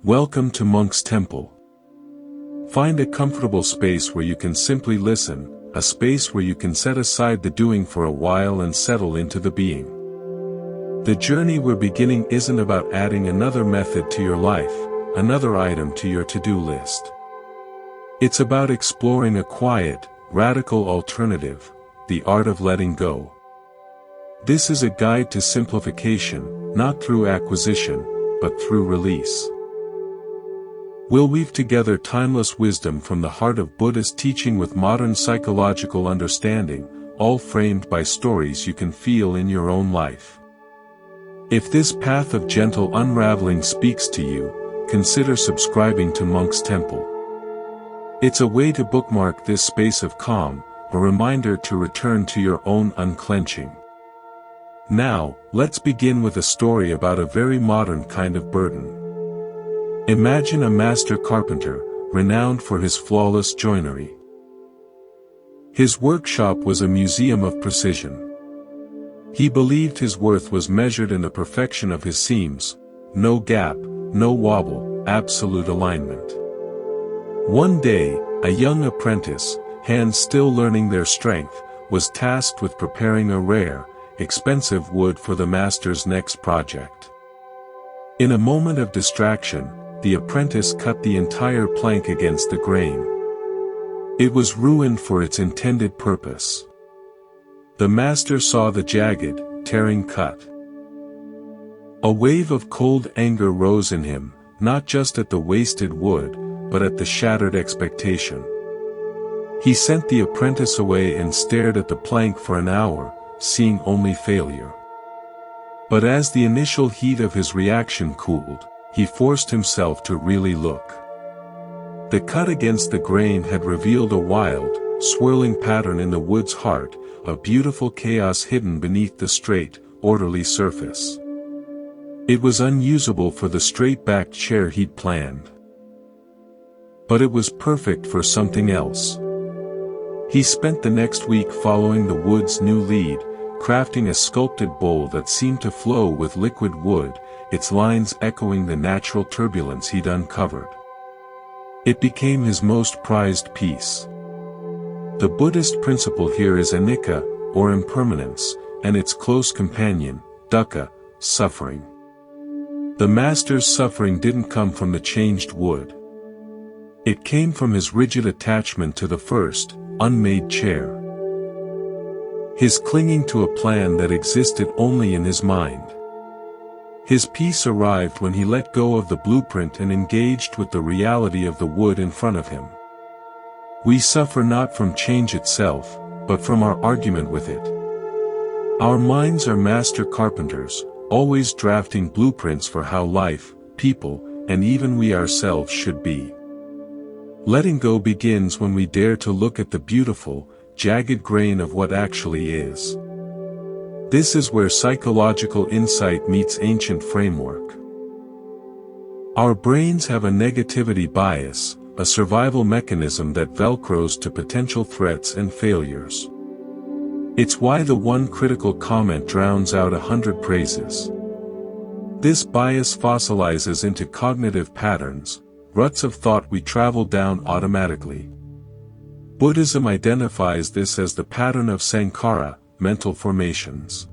Welcome to Monk's Temple. Find a comfortable space where you can simply listen, a space where you can set aside the doing for a while and settle into the being. The journey we're beginning isn't about adding another method to your life, another item to your to-do list. It's about exploring a quiet, radical alternative, the art of letting go. This is a guide to simplification, not through acquisition, but through release. We'll weave together timeless wisdom from the heart of Buddhist teaching with modern psychological understanding, all framed by stories you can feel in your own life. If this path of gentle unraveling speaks to you, consider subscribing to Monk's Temple. It's a way to bookmark this space of calm, a reminder to return to your own unclenching. Now, let's begin with a story about a very modern kind of burden. Imagine a master carpenter, renowned for his flawless joinery. His workshop was a museum of precision. He believed his worth was measured in the perfection of his seams, no gap, no wobble, absolute alignment. One day, a young apprentice, hands still learning their strength, was tasked with preparing a rare, expensive wood for the master's next project. In a moment of distraction, the apprentice cut the entire plank against the grain. It was ruined for its intended purpose. The master saw the jagged, tearing cut. A wave of cold anger rose in him, not just at the wasted wood, but at the shattered expectation. He sent the apprentice away and stared at the plank for an hour, seeing only failure. But as the initial heat of his reaction cooled, he forced himself to really look. The cut against the grain had revealed a wild, swirling pattern in the wood's heart, a beautiful chaos hidden beneath the straight, orderly surface. It was unusable for the straight-backed chair he'd planned. But it was perfect for something else. He spent the next week following the wood's new lead, crafting a sculpted bowl that seemed to flow with liquid wood, its lines echoing the natural turbulence he'd uncovered. It became his most prized piece. The Buddhist principle here is anicca, or impermanence, and its close companion, dukkha, suffering. The master's suffering didn't come from the changed wood. It came from his rigid attachment to the first, unmade chair. His clinging to a plan that existed only in his mind. His peace arrived when he let go of the blueprint and engaged with the reality of the wood in front of him. We suffer not from change itself, but from our argument with it. Our minds are master carpenters, always drafting blueprints for how life, people, and even we ourselves should be. Letting go begins when we dare to look at the beautiful, jagged grain of what actually is. This is where psychological insight meets ancient framework. Our brains have a negativity bias, a survival mechanism that velcros to potential threats and failures. It's why the one critical comment drowns out 100 praises. This bias fossilizes into cognitive patterns, ruts of thought we travel down automatically. Buddhism identifies this as the pattern of sankhara, mental formations.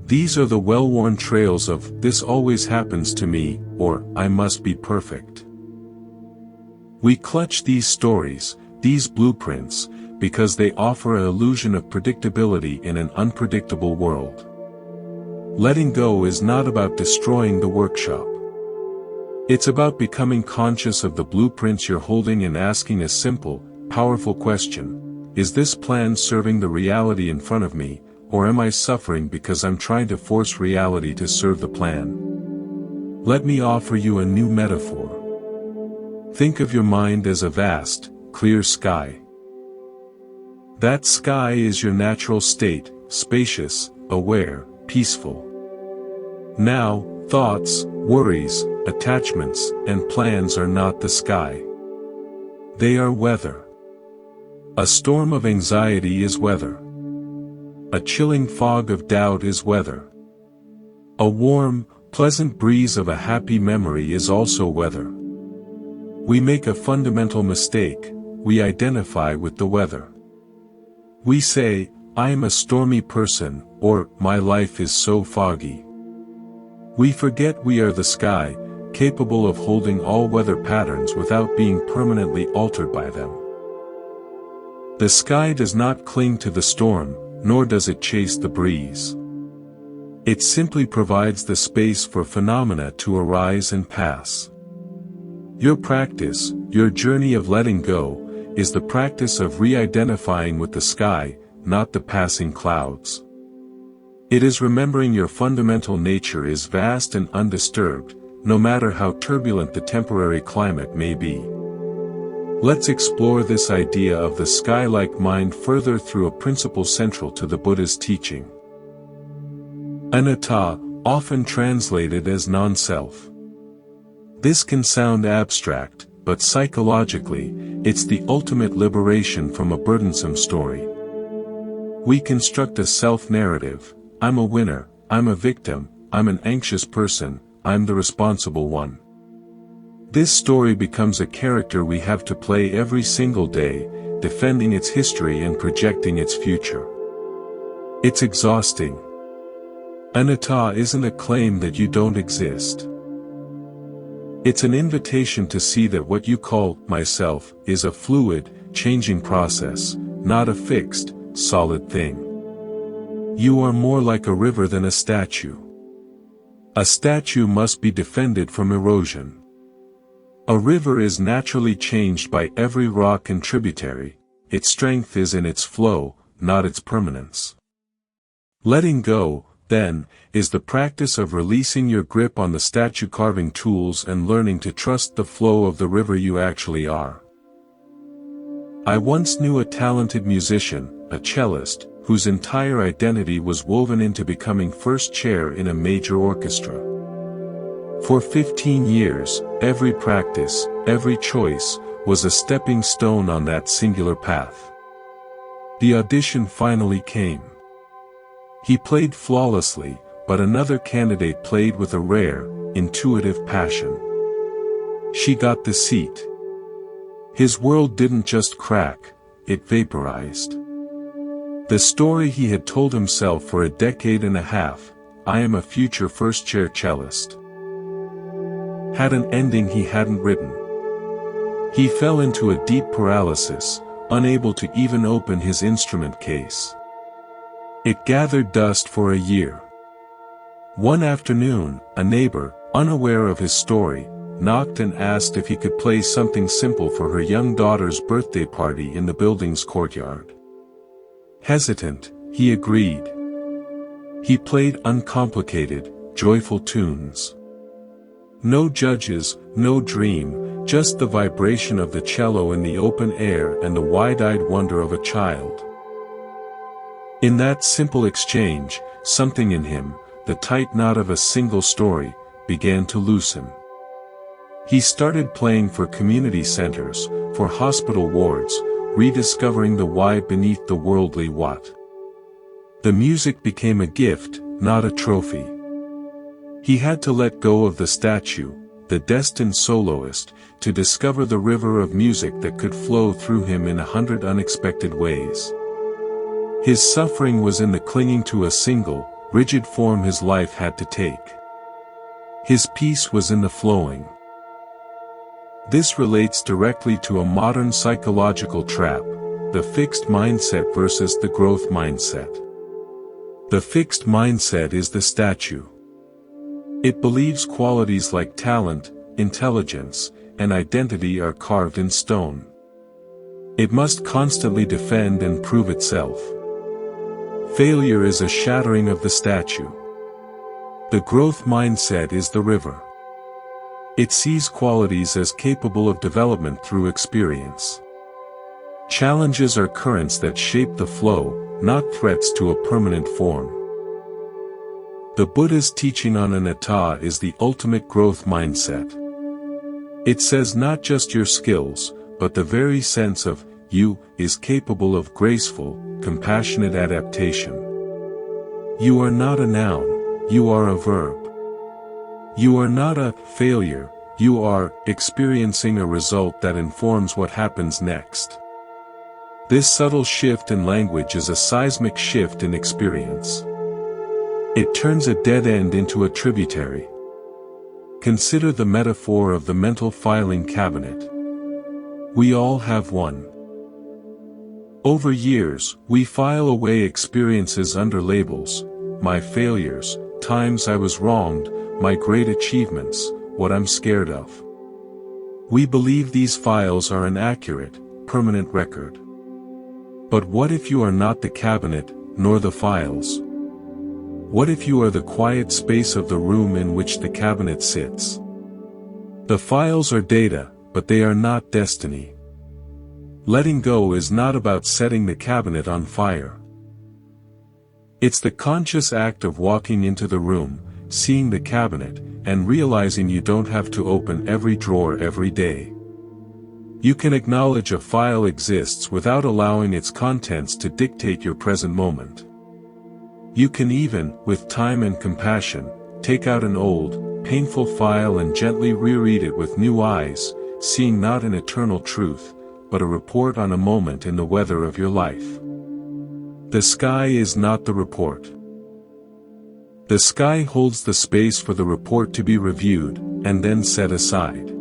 These are the well-worn trails of, "this always happens to me," or, "I must be perfect." We clutch these stories, these blueprints, because they offer an illusion of predictability in an unpredictable world. Letting go is not about destroying the workshop. It's about becoming conscious of the blueprints you're holding and asking a simple, powerful question. Is this plan serving the reality in front of me, or am I suffering because I'm trying to force reality to serve the plan? Let me offer you a new metaphor. Think of your mind as a vast, clear sky. That sky is your natural state, spacious, aware, peaceful. Now, thoughts, worries, attachments, and plans are not the sky. They are weather. A storm of anxiety is weather. A chilling fog of doubt is weather. A warm, Pleasant breeze of a happy memory is also weather. We make a fundamental mistake, we identify with the weather. We say, I am a stormy person, or, my life is so foggy. We forget we are the sky, capable of holding all weather patterns without being permanently altered by them. The sky does not cling to the storm, nor does it chase the breeze. It simply provides the space for phenomena to arise and pass. Your practice, your journey of letting go, is the practice of re-identifying with the sky, not the passing clouds. It is remembering your fundamental nature is vast and undisturbed, no matter how turbulent the temporary climate may be. Let's explore this idea of the sky-like mind further through a principle central to the Buddha's teaching. Anatta, often translated as non-self. This can sound abstract, but psychologically, it's the ultimate liberation from a burdensome story. We construct a self-narrative: I'm a winner, I'm a victim, I'm an anxious person, I'm the responsible one. This story becomes a character we have to play every single day, defending its history and projecting its future. It's exhausting. Anatta isn't a claim that you don't exist. It's an invitation to see that what you call myself is a fluid, changing process, not a fixed, solid thing. You are more like a river than a statue. A statue must be defended from erosion. A river is naturally changed by every rock and tributary, its strength is in its flow, not its permanence. Letting go, then, is the practice of releasing your grip on the statue carving tools and learning to trust the flow of the river you actually are. I once knew a talented musician, a cellist, whose entire identity was woven into becoming first chair in a major orchestra. For 15 years, every practice, every choice, was a stepping stone on that singular path. The audition finally came. He played flawlessly, but another candidate played with a rare, intuitive passion. She got the seat. His world didn't just crack, it vaporized. The story he had told himself for a decade and a half, I am a future first-chair cellist, had an ending he hadn't written. He fell into a deep paralysis, unable to even open his instrument case. It gathered dust for a year. One afternoon, a neighbor, unaware of his story, knocked and asked if he could play something simple for her young daughter's birthday party in the building's courtyard. Hesitant, he agreed. He played uncomplicated, joyful tunes. No judges, no dream, just the vibration of the cello in the open air and the wide-eyed wonder of a child. In that simple exchange, something in him, the tight knot of a single story, began to loosen. He started playing for community centers, for hospital wards, rediscovering the why beneath the worldly what. The music became a gift, not a trophy. He had to let go of the statue, the destined soloist, to discover the river of music that could flow through him in 100 unexpected ways. His suffering was in the clinging to a single, rigid form his life had to take. His peace was in the flowing. This relates directly to a modern psychological trap, the fixed mindset versus the growth mindset. The fixed mindset is the statue. It believes qualities like talent, intelligence, and identity are carved in stone. It must constantly defend and prove itself. Failure is a shattering of the statue. The growth mindset is the river. It sees qualities as capable of development through experience. Challenges are currents that shape the flow, not threats to a permanent form. The Buddha's teaching on anatta is the ultimate growth mindset. It says not just your skills, but the very sense of you is capable of graceful, compassionate adaptation. You are not a noun, you are a verb. You are not a failure, you are experiencing a result that informs what happens next. This subtle shift in language is a seismic shift in experience. It turns a dead end into a tributary. Consider the metaphor of the mental filing cabinet. We all have one. Over years, we file away experiences under labels: my failures, times I was wronged, my great achievements, what I'm scared of. We believe these files are an accurate, permanent record. But what if you are not the cabinet, nor the files? What if you are the quiet space of the room in which the cabinet sits? The files are data, but they are not destiny. Letting go is not about setting the cabinet on fire. It's the conscious act of walking into the room, seeing the cabinet, and realizing you don't have to open every drawer every day. You can acknowledge a file exists without allowing its contents to dictate your present moment. You can even, with time and compassion, take out an old, painful file and gently reread it with new eyes, seeing not an eternal truth, but a report on a moment in the weather of your life. The sky is not the report. The sky holds the space for the report to be reviewed, and then set aside.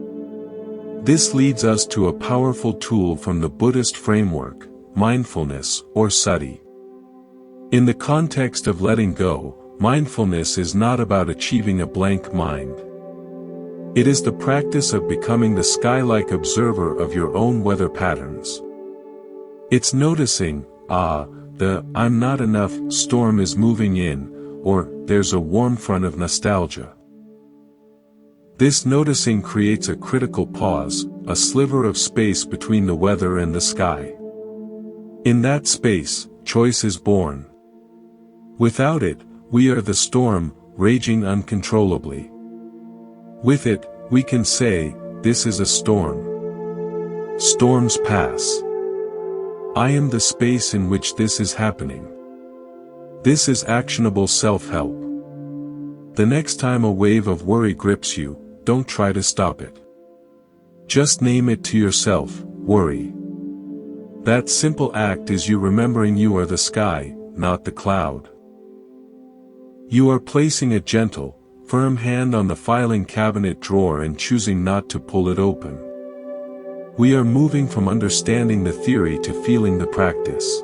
This leads us to a powerful tool from the Buddhist framework, mindfulness, or sati. In the context of letting go, mindfulness is not about achieving a blank mind. It is the practice of becoming the sky-like observer of your own weather patterns. It's noticing, the "I'm not enough" storm is moving in, or there's a warm front of nostalgia. This noticing creates a critical pause, a sliver of space between the weather and the sky. In that space, choice is born. Without it, we are the storm, raging uncontrollably. With it, we can say, this is a storm. Storms pass. I am the space in which this is happening. This is actionable self-help. The next time a wave of worry grips you, don't try to stop it. Just name it to yourself, worry. That simple act is you remembering you are the sky, not the cloud. You are placing a gentle, firm hand on the filing cabinet drawer and choosing not to pull it open. We are moving from understanding the theory to feeling the practice.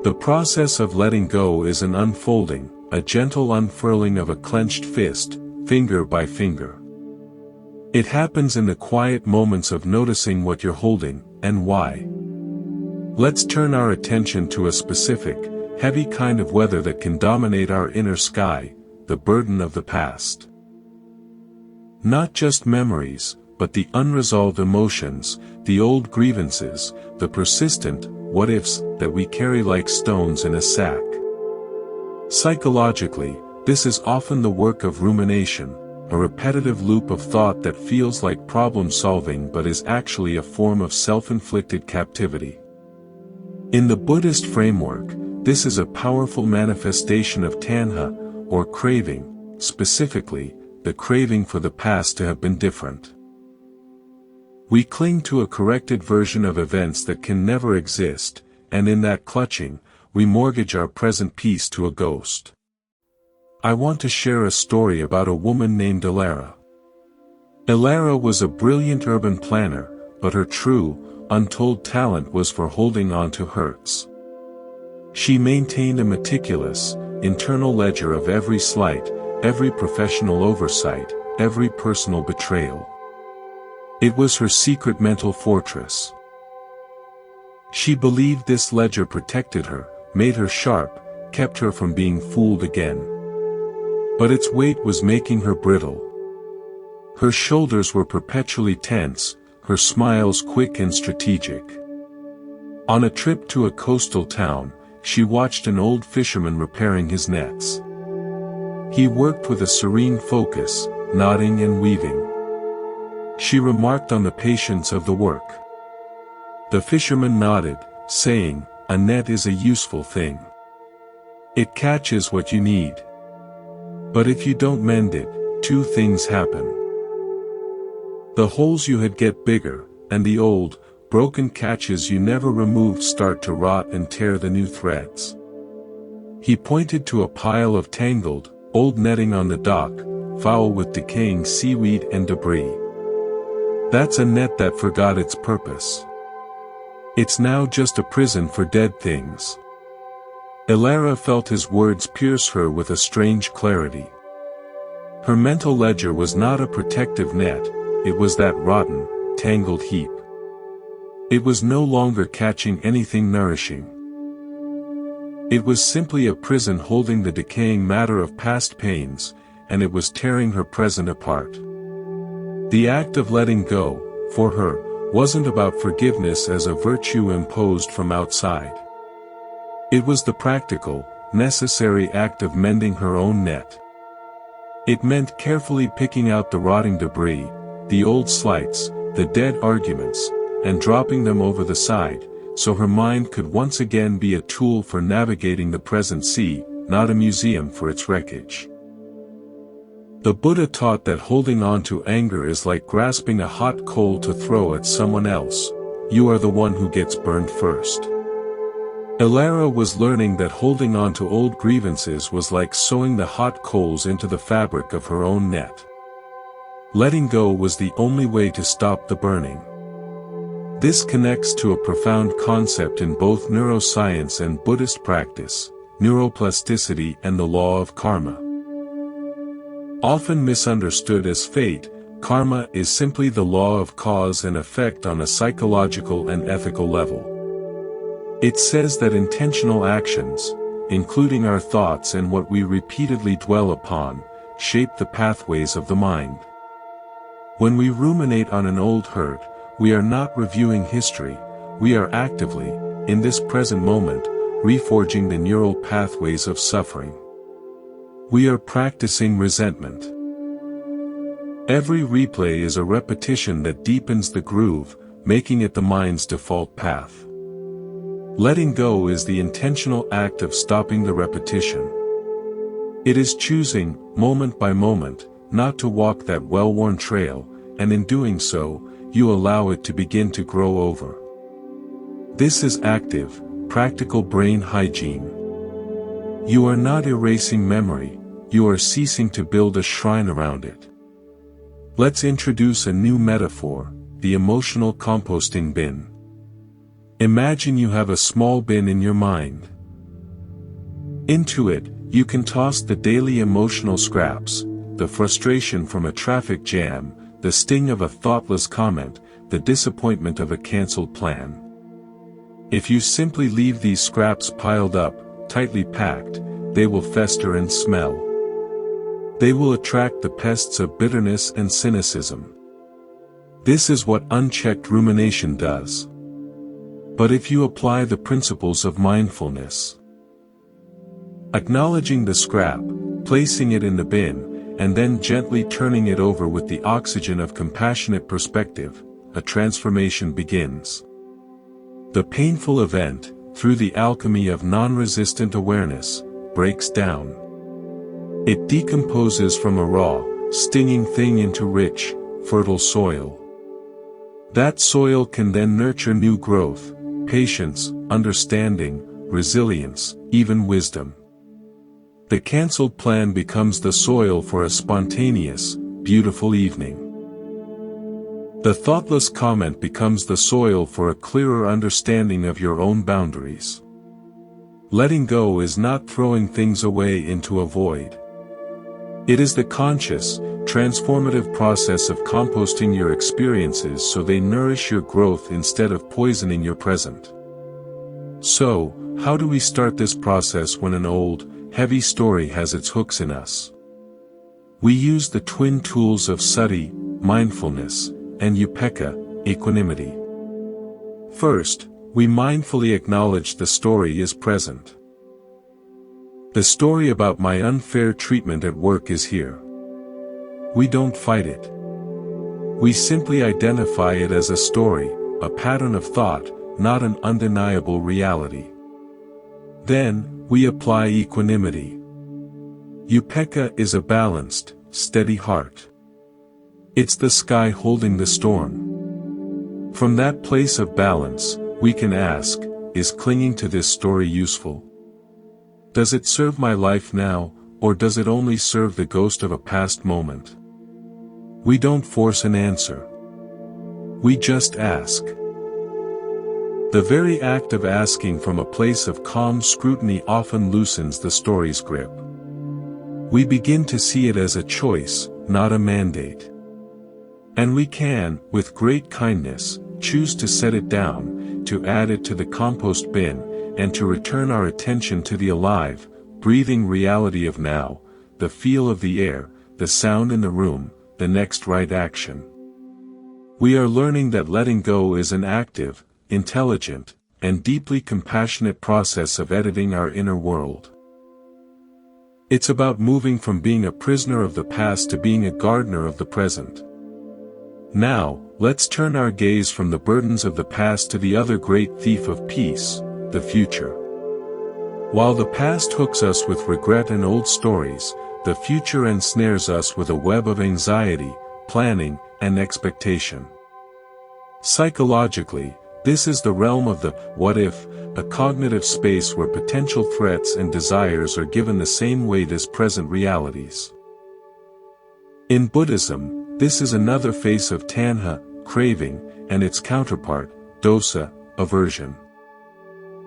The process of letting go is an unfolding, a gentle unfurling of a clenched fist, finger by finger. It happens in the quiet moments of noticing what you're holding, and why. Let's turn our attention to a specific, heavy kind of weather that can dominate our inner sky, the burden of the past. Not just memories, but the unresolved emotions, the old grievances, the persistent what-ifs that we carry like stones in a sack. Psychologically, this is often the work of rumination, a repetitive loop of thought that feels like problem-solving but is actually a form of self-inflicted captivity. In the Buddhist framework, this is a powerful manifestation of tanha, or craving, specifically, the craving for the past to have been different. We cling to a corrected version of events that can never exist, and in that clutching, we mortgage our present peace to a ghost. I want to share a story about a woman named Ilara. Ilara was a brilliant urban planner, but her true, untold talent was for holding on to hurts. She maintained a meticulous, internal ledger of every slight, every professional oversight, every personal betrayal. It was her secret mental fortress. She believed this ledger protected her, made her sharp, kept her from being fooled again. But its weight was making her brittle. Her shoulders were perpetually tense, her smiles quick and strategic. On a trip to a coastal town, she watched an old fisherman repairing his nets. He worked with a serene focus, nodding and weaving. She remarked on the patience of the work. The fisherman nodded, saying, "A net is a useful thing. It catches what you need. But if you don't mend it, two things happen. The holes you had get bigger, and the old, broken catches you never removed start to rot and tear the new threads. He pointed to a pile of tangled, old netting on the dock, foul with decaying seaweed and debris. That's a net that forgot its purpose. It's now just a prison for dead things. Ilara felt his words pierce her with a strange clarity. Her mental ledger was not a protective net, it was that rotten, tangled heap. It was no longer catching anything nourishing. It was simply a prison holding the decaying matter of past pains, and it was tearing her present apart. The act of letting go, for her, wasn't about forgiveness as a virtue imposed from outside. It was the practical, necessary act of mending her own net. It meant carefully picking out the rotting debris, the old slights, the dead arguments, and dropping them over the side, so her mind could once again be a tool for navigating the present sea, not a museum for its wreckage. The Buddha taught that holding on to anger is like grasping a hot coal to throw at someone else. You are the one who gets burned first. Ilara was learning that holding on to old grievances was like sewing the hot coals into the fabric of her own net. Letting go was the only way to stop the burning. This connects to a profound concept in both neuroscience and Buddhist practice, neuroplasticity and the law of karma. Often misunderstood as fate, karma is simply the law of cause and effect on a psychological and ethical level. It says that intentional actions, including our thoughts and what we repeatedly dwell upon, shape the pathways of the mind. When we ruminate on an old hurt, we are not reviewing history, we are actively, in this present moment, reforging the neural pathways of suffering. We are practicing resentment. Every replay is a repetition that deepens the groove, making it the mind's default path. Letting go is the intentional act of stopping the repetition. It is choosing, moment by moment, not to walk that well-worn trail, and in doing so, you allow it to begin to grow over. This is active, practical brain hygiene. You are not erasing memory, you are ceasing to build a shrine around it. Let's introduce a new metaphor, the emotional composting bin. Imagine you have a small bin in your mind. Into it, you can toss the daily emotional scraps, the frustration from a traffic jam, the sting of a thoughtless comment, the disappointment of a cancelled plan. If you simply leave these scraps piled up, tightly packed, they will fester and smell. They will attract the pests of bitterness and cynicism. This is what unchecked rumination does. But if you apply the principles of mindfulness, acknowledging the scrap, placing it in the bin, and then gently turning it over with the oxygen of compassionate perspective, a transformation begins. The painful event, through the alchemy of non-resistant awareness, breaks down. It decomposes from a raw, stinging thing into rich, fertile soil. That soil can then nurture new growth, patience, understanding, resilience, even wisdom. The cancelled plan becomes the soil for a spontaneous, beautiful evening. The thoughtless comment becomes the soil for a clearer understanding of your own boundaries. Letting go is not throwing things away into a void. It is the conscious, transformative process of composting your experiences so they nourish your growth instead of poisoning your present. So, how do we start this process when an old, heavy story has its hooks in us? We use the twin tools of sati, mindfulness, and upekkha, equanimity. First, we mindfully acknowledge the story is present. The story about my unfair treatment at work is here. We don't fight it. We simply identify it as a story, a pattern of thought, not an undeniable reality. Then, we apply equanimity. Upekkha is a balanced, steady heart. It's the sky holding the storm. From that place of balance, we can ask, is clinging to this story useful? Does it serve my life now, or does it only serve the ghost of a past moment? We don't force an answer. We just ask. The very act of asking from a place of calm scrutiny often loosens the story's grip. We begin to see it as a choice, not a mandate. And we can, with great kindness, choose to set it down, to add it to the compost bin, and to return our attention to the alive, breathing reality of now, the feel of the air, the sound in the room, the next right action. We are learning that letting go is an active, intelligent, and deeply compassionate process of editing our inner world. It's about moving from being a prisoner of the past to being a gardener of the present. Now, let's turn our gaze from the burdens of the past to the other great thief of peace, the future. While the past hooks us with regret and old stories, the future ensnares us with a web of anxiety, planning, and expectation. Psychologically, this is the realm of the what if, a cognitive space where potential threats and desires are given the same weight as present realities. In Buddhism, this is another face of tanha, craving, and its counterpart, dosa, aversion.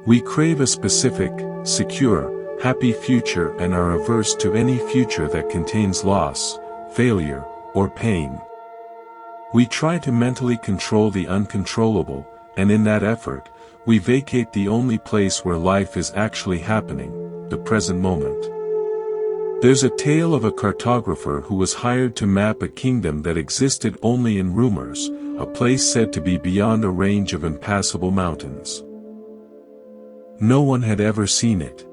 We crave a specific, secure, happy future and are averse to any future that contains loss, failure, or pain. We try to mentally control the uncontrollable, and in that effort, we vacate the only place where life is actually happening, the present moment. There's a tale of a cartographer who was hired to map a kingdom that existed only in rumors, a place said to be beyond a range of impassable mountains. No one had ever seen it.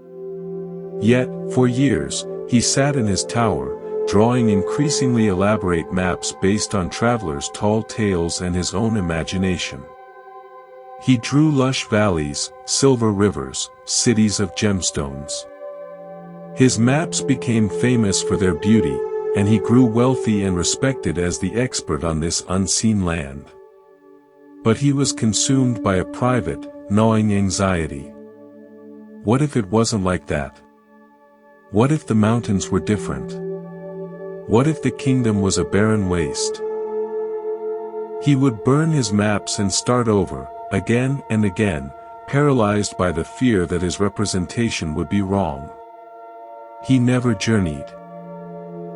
Yet, for years, he sat in his tower, drawing increasingly elaborate maps based on travelers' tall tales and his own imagination. He drew lush valleys, silver rivers, cities of gemstones. His maps became famous for their beauty, and he grew wealthy and respected as the expert on this unseen land. But he was consumed by a private, gnawing anxiety. What if it wasn't like that? What if the mountains were different? What if the kingdom was a barren waste? He would burn his maps and start over, again and again, paralyzed by the fear that his representation would be wrong. He never journeyed.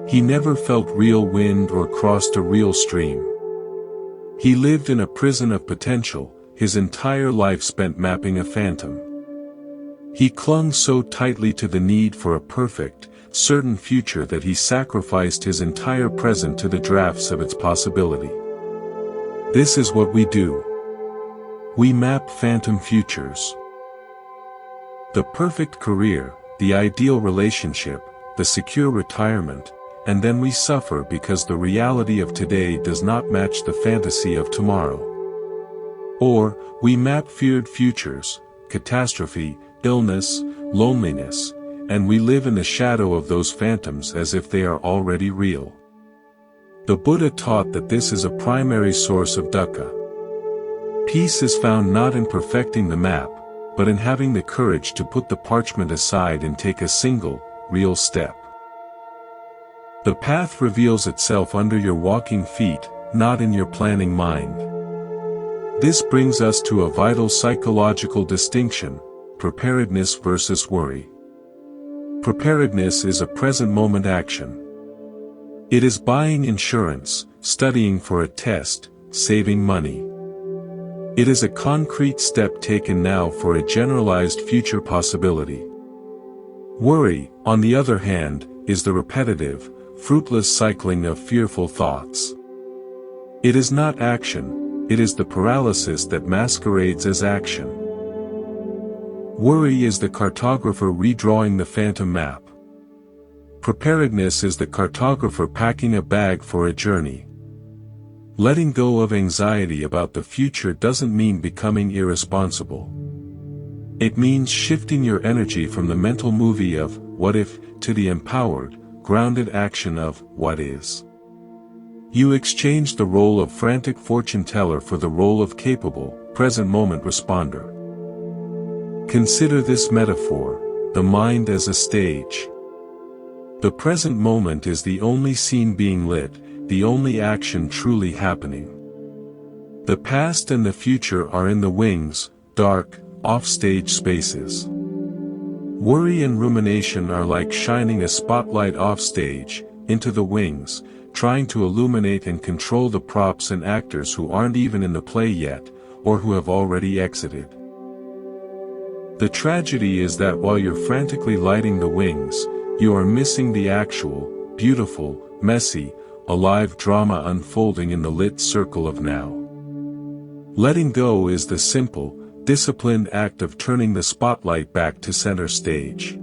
He never felt real wind or crossed a real stream. He lived in a prison of potential, his entire life spent mapping a phantom. He clung so tightly to the need for a perfect, certain future that he sacrificed his entire present to the drafts of its possibility. This is what we do. We map phantom futures. The perfect career, the ideal relationship, the secure retirement, and then we suffer because the reality of today does not match the fantasy of tomorrow. Or, we map feared futures, catastrophe, illness, loneliness, and we live in the shadow of those phantoms as if they are already real. The Buddha taught that this is a primary source of dukkha. Peace is found not in perfecting the map, but in having the courage to put the parchment aside and take a single, real step. The path reveals itself under your walking feet, not in your planning mind. This brings us to a vital psychological distinction: preparedness versus worry. Preparedness is a present-moment action. It is buying insurance, studying for a test, saving money. It is a concrete step taken now for a generalized future possibility. Worry, on the other hand, is the repetitive, fruitless cycling of fearful thoughts. It is not action, it is the paralysis that masquerades as action. Worry is the cartographer redrawing the phantom map. Preparedness is the cartographer packing a bag for a journey. Letting go of anxiety about the future doesn't mean becoming irresponsible. It means shifting your energy from the mental movie of, what if, to the empowered, grounded action of what is. You exchange the role of frantic fortune teller for the role of capable, present moment responder. Consider this metaphor, the mind as a stage. The present moment is the only scene being lit, the only action truly happening. The past and the future are in the wings, dark, off-stage spaces. Worry and rumination are like shining a spotlight off-stage, into the wings, trying to illuminate and control the props and actors who aren't even in the play yet, or who have already exited. The tragedy is that while you're frantically lighting the wings, you are missing the actual, beautiful, messy, alive drama unfolding in the lit circle of now. Letting go is the simple, disciplined act of turning the spotlight back to center stage.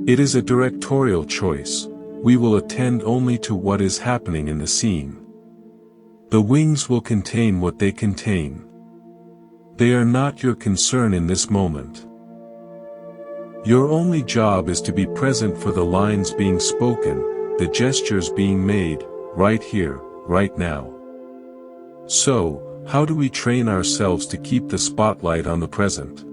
It is a directorial choice. We will attend only to what is happening in the scene. The wings will contain what they contain. They are not your concern in this moment. Your only job is to be present for the lines being spoken, the gestures being made, right here, right now. So, how do we train ourselves to keep the spotlight on the present?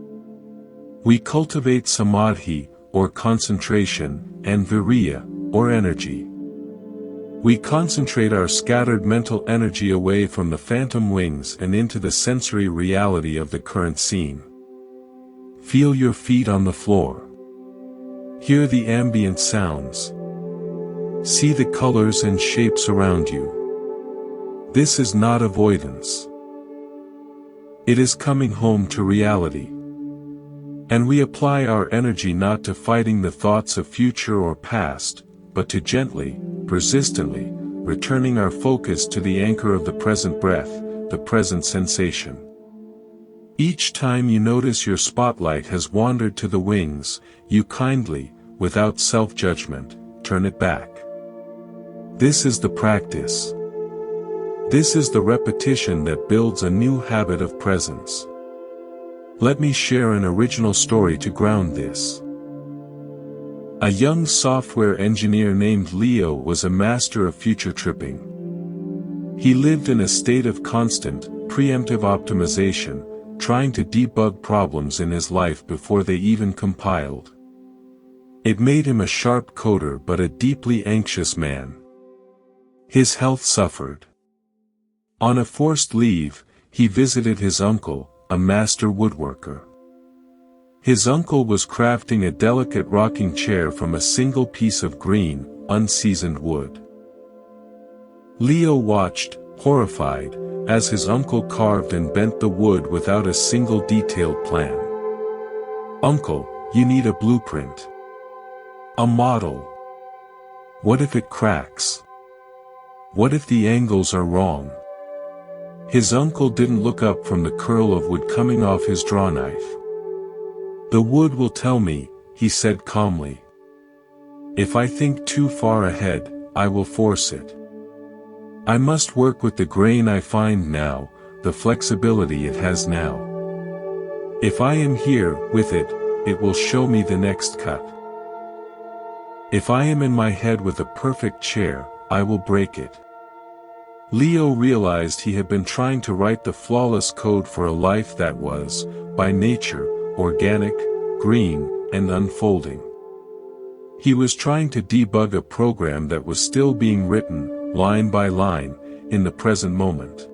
We cultivate samadhi, or concentration, and viriya, or energy. We concentrate our scattered mental energy away from the phantom wings and into the sensory reality of the current scene. Feel your feet on the floor. Hear the ambient sounds. See the colors and shapes around you. This is not avoidance. It is coming home to reality. And we apply our energy not to fighting the thoughts of future or past, but to gently, persistently, returning our focus to the anchor of the present breath, the present sensation. Each time you notice your spotlight has wandered to the wings, you kindly, without self-judgment, turn it back. This is the practice. This is the repetition that builds a new habit of presence. Let me share an original story to ground this. A young software engineer named Leo was a master of future tripping. He lived in a state of constant, preemptive optimization, trying to debug problems in his life before they even compiled. It made him a sharp coder but a deeply anxious man. His health suffered. On a forced leave, he visited his uncle, a master woodworker. His uncle was crafting a delicate rocking chair from a single piece of green, unseasoned wood. Leo watched, horrified, as his uncle carved and bent the wood without a single detailed plan. "Uncle, you need a blueprint. A model. What if it cracks? What if the angles are wrong?" His uncle didn't look up from the curl of wood coming off his draw knife. "The wood will tell me," he said calmly. "If I think too far ahead, I will force it. I must work with the grain I find now, the flexibility it has now. If I am here, with it, it will show me the next cut. If I am in my head with a perfect chair, I will break it." Leo realized he had been trying to write the flawless code for a life that was, by nature, organic, green, and unfolding. He was trying to debug a program that was still being written, line by line, in the present moment.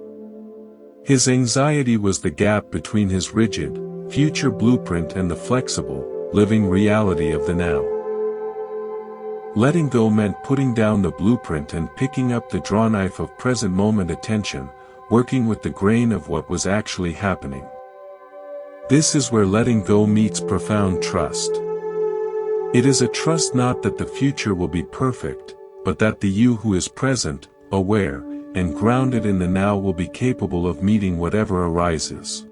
His anxiety was the gap between his rigid, future blueprint and the flexible, living reality of the now. Letting go meant putting down the blueprint and picking up the draw knife of present moment attention, working with the grain of what was actually happening. This is where letting go meets profound trust. It is a trust not that the future will be perfect, but that the you who is present, aware, and grounded in the now will be capable of meeting whatever arises.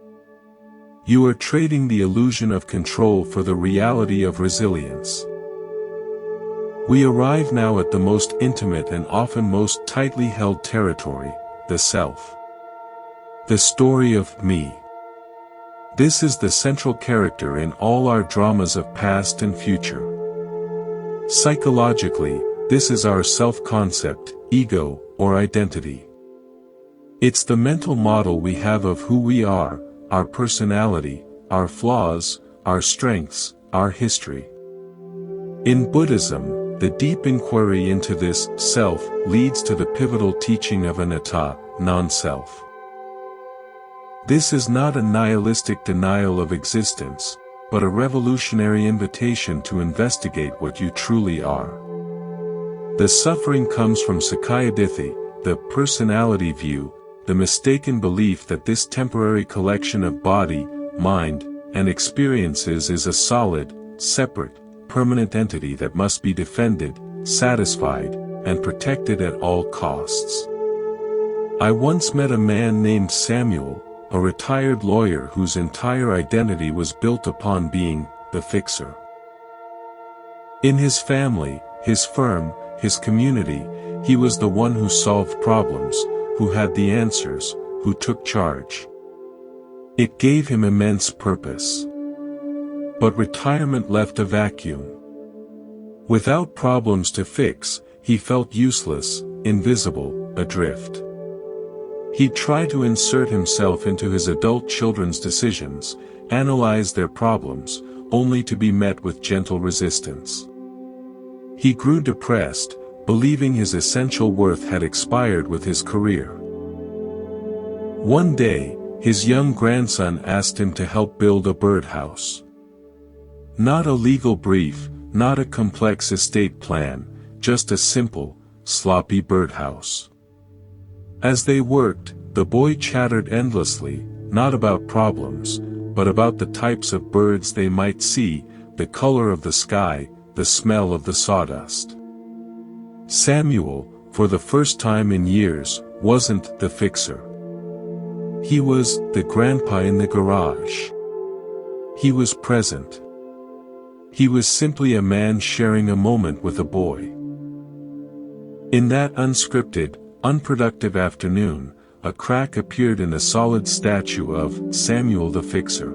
You are trading the illusion of control for the reality of resilience. We arrive now at the most intimate and often most tightly held territory, the self. The story of me. This is the central character in all our dramas of past and future. Psychologically, this is our self-concept, ego, or identity. It's the mental model we have of who we are, our personality, our flaws, our strengths, our history. In Buddhism, the deep inquiry into this self leads to the pivotal teaching of anatta, non-self. This is not a nihilistic denial of existence, but a revolutionary invitation to investigate what you truly are. The suffering comes from Sakkayaditthi, the personality view, the mistaken belief that this temporary collection of body, mind, and experiences is a solid, separate, permanent entity that must be defended, satisfied, and protected at all costs. I once met a man named Samuel, a retired lawyer whose entire identity was built upon being the fixer. In his family, his firm, his community, he was the one who solved problems, who had the answers, who took charge. It gave him immense purpose. But retirement left a vacuum. Without problems to fix, he felt useless, invisible, adrift. He tried to insert himself into his adult children's decisions, analyze their problems, only to be met with gentle resistance. He grew depressed, believing his essential worth had expired with his career. One day, his young grandson asked him to help build a birdhouse. Not a legal brief, not a complex estate plan, just a simple, sloppy birdhouse. As they worked, the boy chattered endlessly, not about problems, but about the types of birds they might see, the color of the sky, the smell of the sawdust. Samuel, for the first time in years, wasn't the fixer. He was the grandpa in the garage. He was present. He was simply a man sharing a moment with a boy. In that unscripted, unproductive afternoon, a crack appeared in the solid statue of Samuel the Fixer.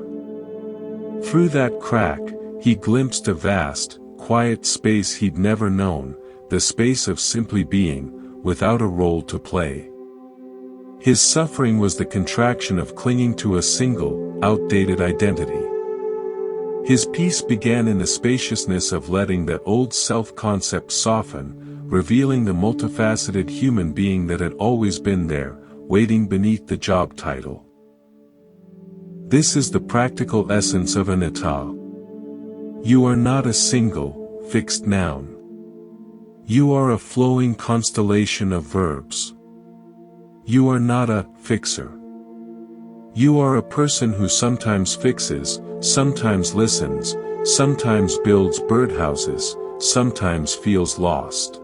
Through that crack, he glimpsed a vast, quiet space he'd never known, the space of simply being, without a role to play. His suffering was the contraction of clinging to a single, outdated identity. His peace began in the spaciousness of letting that old self-concept soften, revealing the multifaceted human being that had always been there, waiting beneath the job title. This is the practical essence of anatta. You are not a single, fixed noun. You are a flowing constellation of verbs. You are not a fixer. You are a person who sometimes fixes, sometimes listens, sometimes builds birdhouses, sometimes feels lost.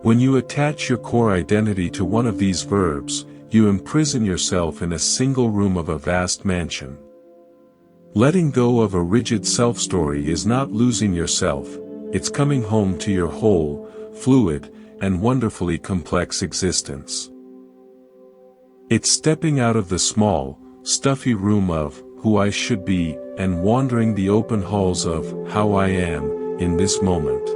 When you attach your core identity to one of these verbs, you imprison yourself in a single room of a vast mansion. Letting go of a rigid self-story is not losing yourself, it's coming home to your whole, fluid, and wonderfully complex existence. It's stepping out of the small, stuffy room of who I should be and wandering the open halls of how I am in this moment.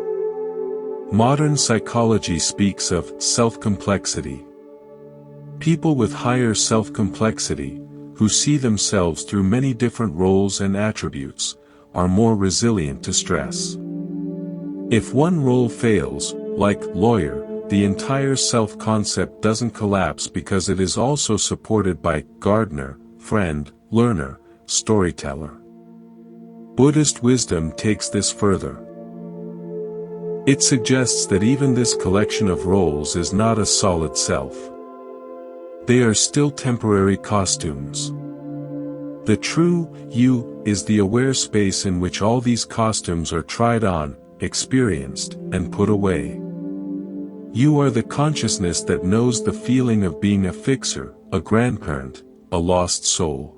Modern psychology speaks of self-complexity. People with higher self-complexity, who see themselves through many different roles and attributes, are more resilient to stress. If one role fails, like lawyer, the entire self-concept doesn't collapse because it is also supported by gardener, friend, learner, storyteller. Buddhist wisdom takes this further. It suggests that even this collection of roles is not a solid self. They are still temporary costumes. The true you is the aware space in which all these costumes are tried on, experienced, and put away. You are the consciousness that knows the feeling of being a fixer, a grandparent, a lost soul.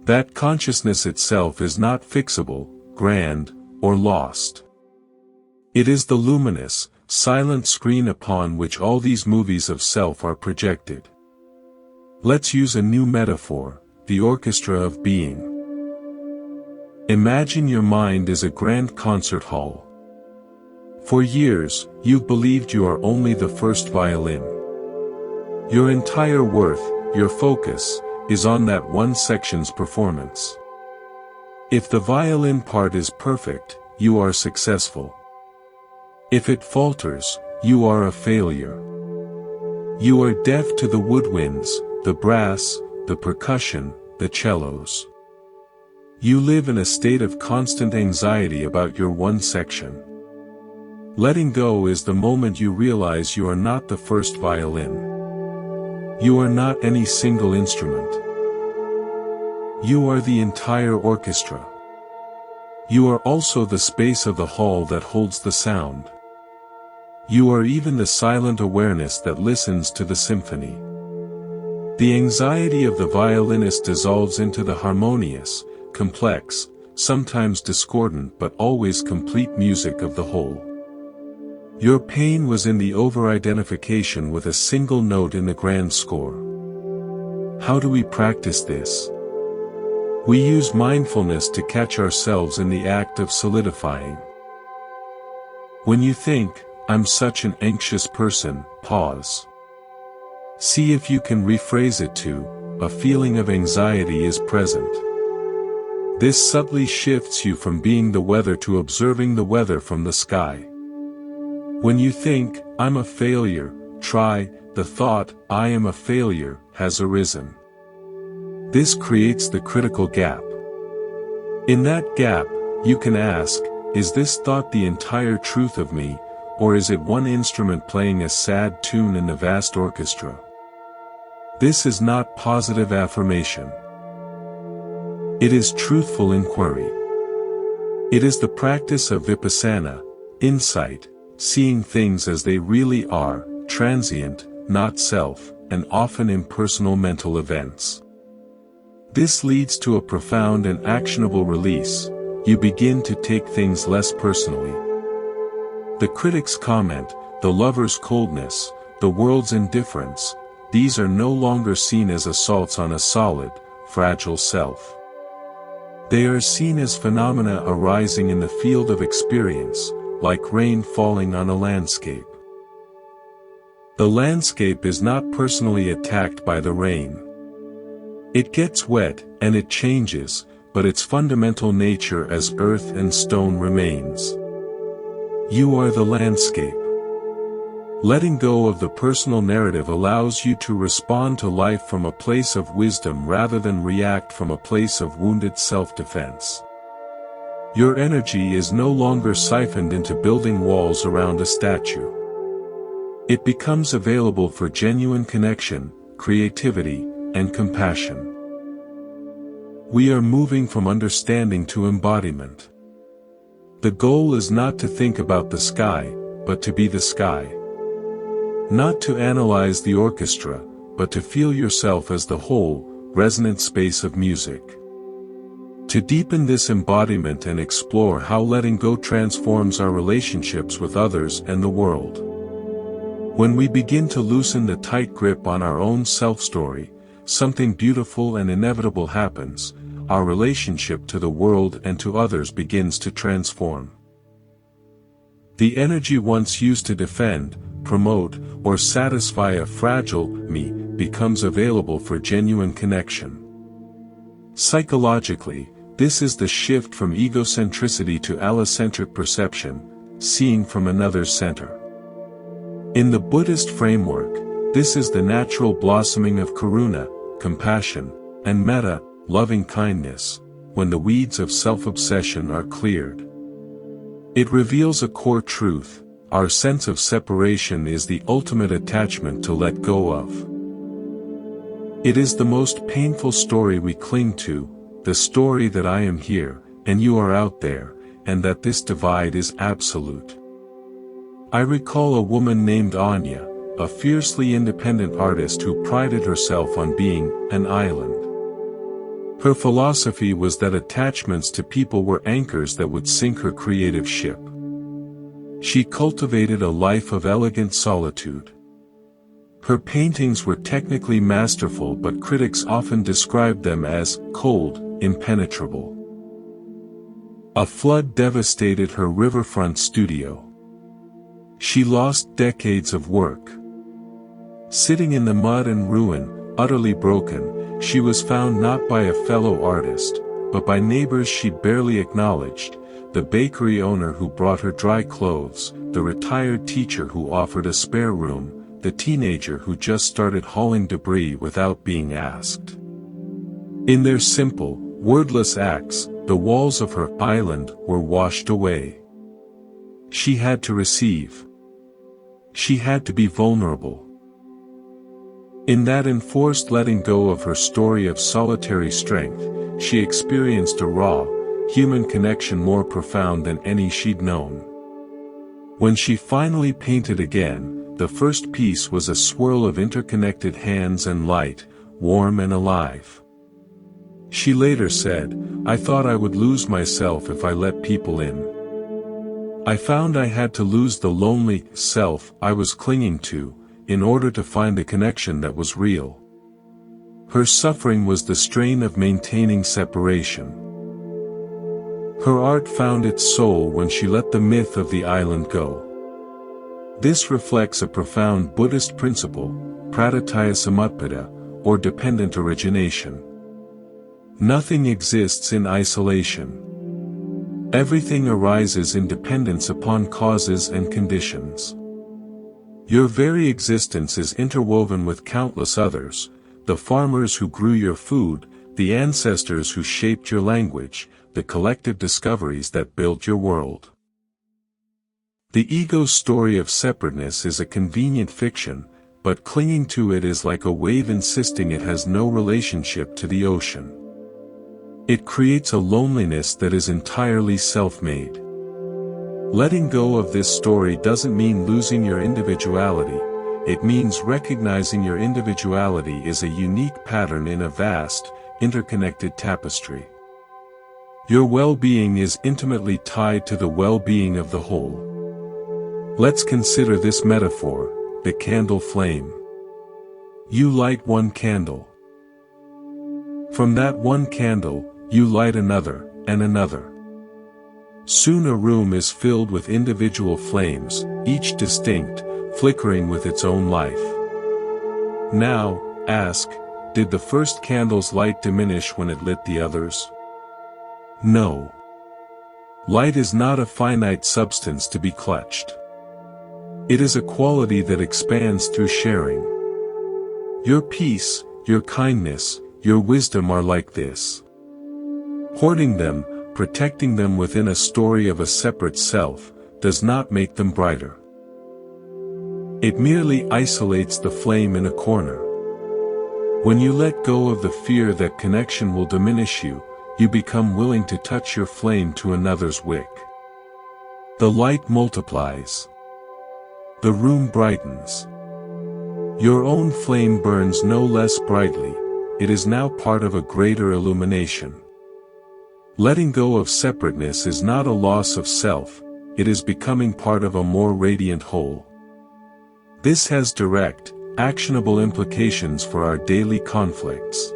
That consciousness itself is not fixable, grand, or lost. It is the luminous, silent screen upon which all these movies of self are projected. Let's use a new metaphor, the orchestra of being. Imagine your mind is a grand concert hall. For years, you've believed you are only the first violin. Your entire worth, your focus, is on that one section's performance. If the violin part is perfect, you are successful. If it falters, you are a failure. You are deaf to the woodwinds, the brass, the percussion, the cellos. You live in a state of constant anxiety about your one section. Letting go is the moment you realize you are not the first violin. You are not any single instrument. You are the entire orchestra. You are also the space of the hall that holds the sound. You are even the silent awareness that listens to the symphony. The anxiety of the violinist dissolves into the harmonious, complex, sometimes discordant but always complete music of the whole. Your pain was in the over-identification with a single note in the grand score. How do we practice this? We use mindfulness to catch ourselves in the act of solidifying. When you think, "I'm such an anxious person," pause. See if you can rephrase it to, "A feeling of anxiety is present." This subtly shifts you from being the weather to observing the weather from the sky. When you think, "I'm a failure," try, the thought, "I am a failure," has arisen. This creates the critical gap. In that gap, you can ask, is this thought the entire truth of me, or is it one instrument playing a sad tune in the vast orchestra? This is not positive affirmation. It is truthful inquiry. It is the practice of vipassana, insight, seeing things as they really are, transient, not self, and often impersonal mental events. This leads to a profound and actionable release. You begin to take things less personally. The critic's comment, the lover's coldness, the world's indifference, these are no longer seen as assaults on a solid, fragile self. They are seen as phenomena arising in the field of experience, like rain falling on a landscape. The landscape is not personally attacked by the rain. It gets wet, and it changes, but its fundamental nature as earth and stone remains. You are the landscape. Letting go of the personal narrative allows you to respond to life from a place of wisdom rather than react from a place of wounded self-defense. Your energy is no longer siphoned into building walls around a statue. It becomes available for genuine connection, creativity, and compassion. We are moving from understanding to embodiment. The goal is not to think about the sky, but to be the sky. Not to analyze the orchestra, but to feel yourself as the whole, resonant space of music. To deepen this embodiment and explore how letting go transforms our relationships with others and the world. When we begin to loosen the tight grip on our own self-story, something beautiful and inevitable happens. Our relationship to the world and to others begins to transform. The energy once used to defend, promote, or satisfy a fragile me becomes available for genuine connection. Psychologically, this is the shift from egocentricity to allocentric perception, seeing from another's center. In the Buddhist framework, this is the natural blossoming of karuna, compassion, and metta, loving kindness, when the weeds of self-obsession are cleared. It reveals a core truth: our sense of separation is the ultimate attachment to let go of. It is the most painful story we cling to, the story that I am here, and you are out there, and that this divide is absolute. I recall a woman named Anya, a fiercely independent artist who prided herself on being an island. Her philosophy was that attachments to people were anchors that would sink her creative ship. She cultivated a life of elegant solitude. Her paintings were technically masterful, but critics often described them as cold, impenetrable. A flood devastated her riverfront studio. She lost decades of work. Sitting in the mud and ruin, utterly broken, she was found not by a fellow artist, but by neighbors she barely acknowledged, the bakery owner who brought her dry clothes, the retired teacher who offered a spare room, the teenager who just started hauling debris without being asked. In their simple, wordless acts, the walls of her island were washed away. She had to receive. She had to be vulnerable. In that enforced letting go of her story of solitary strength, she experienced a raw, human connection more profound than any she'd known. When she finally painted again, the first piece was a swirl of interconnected hands and light, warm and alive. She later said, "I thought I would lose myself if I let people in. I found I had to lose the lonely self I was clinging to, in order to find a connection that was real." Her suffering was the strain of maintaining separation. Her art found its soul when she let the myth of the island go. This reflects a profound Buddhist principle, pratitya samutpada, or dependent origination. Nothing exists in isolation. Everything arises in dependence upon causes and conditions. Your very existence is interwoven with countless others, the farmers who grew your food, the ancestors who shaped your language, the collective discoveries that built your world. The ego's story of separateness is a convenient fiction, but clinging to it is like a wave insisting it has no relationship to the ocean. It creates a loneliness that is entirely self-made. Letting go of this story doesn't mean losing your individuality, it means recognizing your individuality is a unique pattern in a vast, interconnected tapestry. Your well-being is intimately tied to the well-being of the whole. Let's consider this metaphor, the candle flame. You light one candle. From that one candle, you light another, and another. Soon a room is filled with individual flames, each distinct, flickering with its own life. Now, ask, did the first candle's light diminish when it lit the others? No. Light is not a finite substance to be clutched. It is a quality that expands through sharing. Your peace, your kindness, your wisdom are like this. Hoarding them, protecting them within a story of a separate self, does not make them brighter. It merely isolates the flame in a corner. When you let go of the fear that connection will diminish you, you become willing to touch your flame to another's wick. The light multiplies. The room brightens. Your own flame burns no less brightly, it is now part of a greater illumination. Letting go of separateness is not a loss of self, it is becoming part of a more radiant whole. This has direct, actionable implications for our daily conflicts.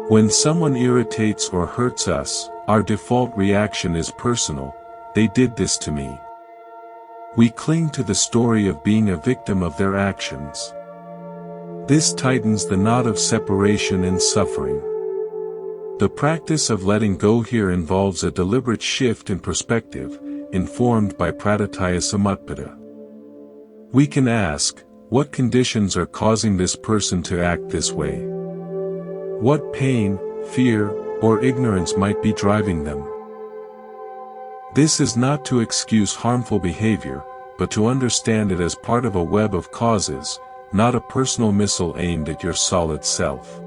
When someone irritates or hurts us, our default reaction is personal, they did this to me. We cling to the story of being a victim of their actions. This tightens the knot of separation and suffering. The practice of letting go here involves a deliberate shift in perspective, informed by pratitya samutpada. We can ask, what conditions are causing this person to act this way? What pain, fear, or ignorance might be driving them? This is not to excuse harmful behavior, but to understand it as part of a web of causes, not a personal missile aimed at your solid self.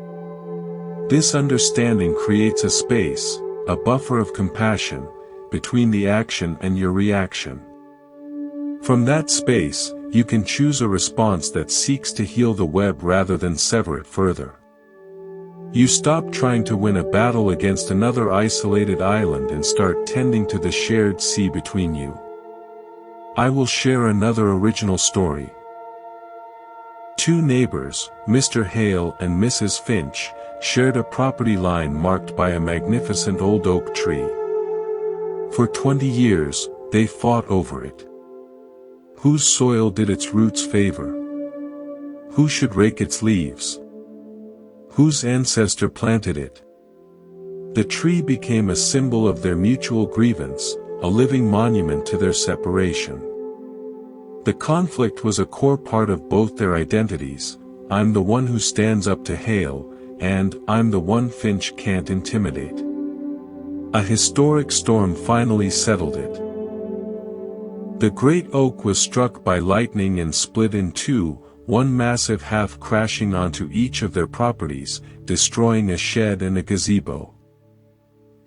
This understanding creates a space, a buffer of compassion, between the action and your reaction. From that space, you can choose a response that seeks to heal the web rather than sever it further. You stop trying to win a battle against another isolated island and start tending to the shared sea between you. I will share another original story. Two neighbors, Mr. Hale and Mrs. Finch, shared a property line marked by a magnificent old oak tree. For 20 years, they fought over it. Whose soil did its roots favor? Who should rake its leaves? Whose ancestor planted it? The tree became a symbol of their mutual grievance, a living monument to their separation. The conflict was a core part of both their identities: I'm the one who stands up to hail, and I'm the one Finch can't intimidate. A historic storm finally settled it. The great oak was struck by lightning and split in two, one massive half crashing onto each of their properties, destroying a shed and a gazebo.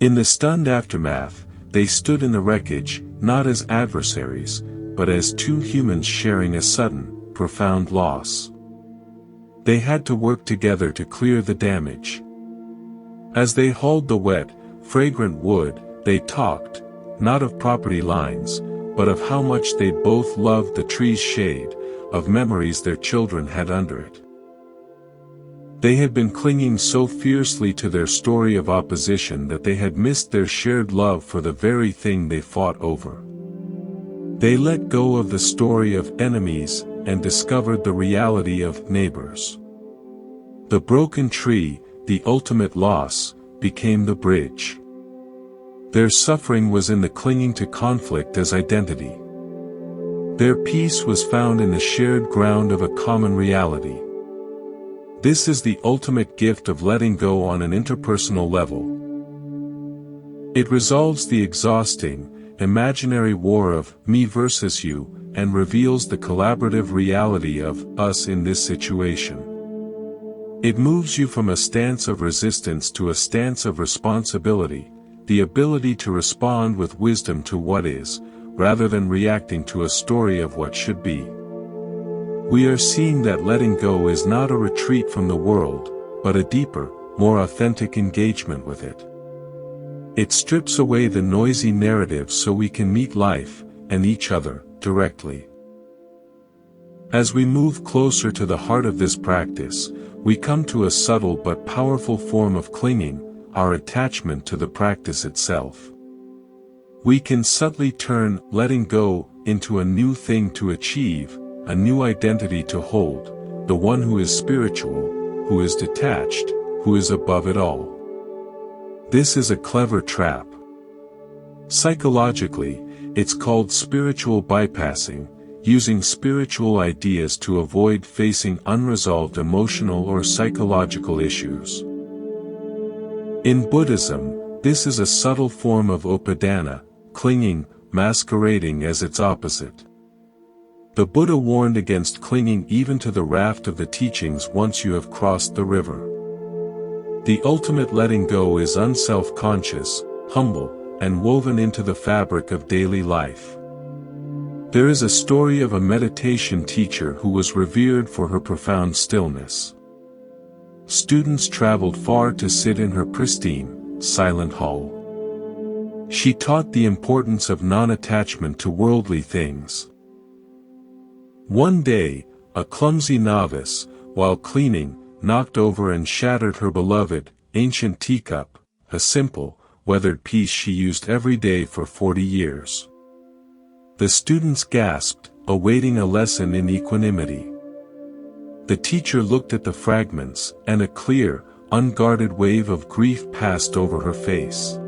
In the stunned aftermath, they stood in the wreckage, not as adversaries, but as two humans sharing a sudden, profound loss. They had to work together to clear the damage. As they hauled the wet, fragrant wood, they talked, not of property lines, but of how much they'd both loved the tree's shade, of memories their children had under it. They had been clinging so fiercely to their story of opposition that they had missed their shared love for the very thing they fought over. They let go of the story of enemies and discovered the reality of neighbors. The broken tree, the ultimate loss, became the bridge. Their suffering was in the clinging to conflict as identity. Their peace was found in the shared ground of a common reality. This is the ultimate gift of letting go on an interpersonal level. It resolves the exhausting, imaginary war of me versus you, and reveals the collaborative reality of us in this situation. It moves you from a stance of resistance to a stance of responsibility, the ability to respond with wisdom to what is, rather than reacting to a story of what should be. We are seeing that letting go is not a retreat from the world, but a deeper, more authentic engagement with it. It strips away the noisy narrative so we can meet life, and each other, directly. As we move closer to the heart of this practice, we come to a subtle but powerful form of clinging, our attachment to the practice itself. We can subtly turn letting go into a new thing to achieve, a new identity to hold, the one who is spiritual, who is detached, who is above it all. This is a clever trap. Psychologically, it's called spiritual bypassing, using spiritual ideas to avoid facing unresolved emotional or psychological issues. In Buddhism, this is a subtle form of upadana, clinging, masquerading as its opposite. The Buddha warned against clinging even to the raft of the teachings once you have crossed the river. The ultimate letting go is unself-conscious, humble, and woven into the fabric of daily life. There is a story of a meditation teacher who was revered for her profound stillness. Students traveled far to sit in her pristine, silent hall. She taught the importance of non-attachment to worldly things. One day, a clumsy novice, while cleaning, knocked over and shattered her beloved, ancient teacup, a simple, weathered piece she used every day for 40 years. The students gasped, awaiting a lesson in equanimity. The teacher looked at the fragments, and a clear, unguarded wave of grief passed over her face.